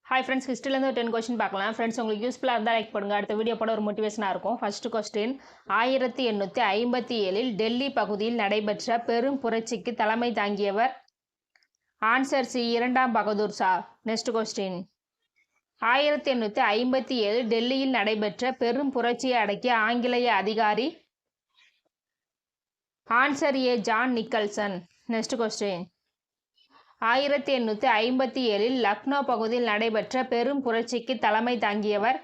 Hi friends, ஹிஸ்ட்ரிலேருந்து ஒரு 10 question பார்க்கலாம். Friends, உங்களுக்கு யூஸ்ஃபுல்லாக இருந்தால் லைக் பண்ணுங்கள். அடுத்த வீடியோ போட ஒரு மோட்டிவேஷனாக இருக்கும். ஃபர்ஸ்ட் கொஸ்டின், 1857 டெல்லி பகுதியில் நடைபெற்ற பெரும் புரட்சிக்கு தலைமை தாங்கியவர்? ஆன்சர் சி, இரண்டாம் பகதூர் ஷா. நெக்ஸ்ட் கொஸ்டின், 1857 டெல்லியில் நடைபெற்ற பெரும் புரட்சியை அடக்கிய ஆங்கிலேய அதிகாரி? Answer A, John Nicholson. Next question, 1857 Lucknow பகுதியில் நடைபெற்ற பெரும் புரட்சிக்கு தலைமை தாங்கியவர்?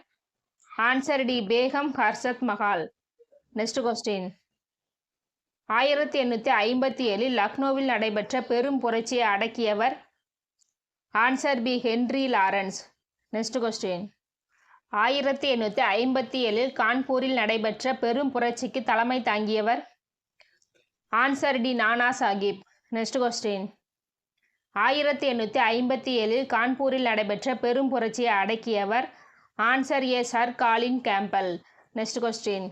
ஆன்சர் டி, பேகம் ஹர்ஷத் மஹால். நெக்ஸ்ட் கொஸ்டின், 1857 லக்னோவில் நடைபெற்ற பெரும் புரட்சியை அடக்கியவர்? Answer B, Henry Lawrence. Next question, 1857 கான்பூரில் நடைபெற்ற பெரும் புரட்சிக்கு தலைமை தாங்கியவர்? Answer D, Nana Sahib. Next question, 1857 கான்பூரில் நடைபெற்ற பெரும் புரட்சியை அடக்கியவர்? Answer A, sir Colin Campbell. Next question,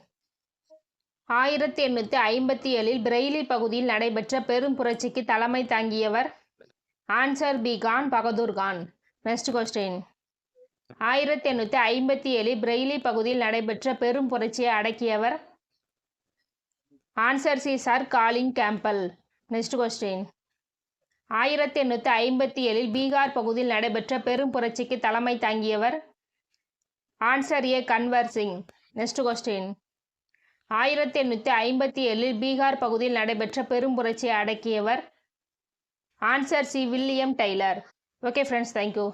1857 Bareilly பகுதியில் நடைபெற்ற பெரும் புரட்சிக்கு தலைமை தாங்கியவர்? Answer B, Khan Bahadur Khan. Next question, 1857 Bareilly பகுதியில் நடைபெற்ற பெரும் புரட்சியை அடக்கியவர்? Answer C, sir Colin Campbell. Next question, 1857 Bihar பகுதியில் நடைபெற்ற பெரும் புரட்சிக்கு தலைமை தாங்கியவர்? Answer A, Kunwar Singh. Next question, 1857 Bihar பகுதியில் நடைபெற்ற பெரும் புரட்சியை அடக்கியவர்? Answer C, William Taylor. Okay friends, thank you.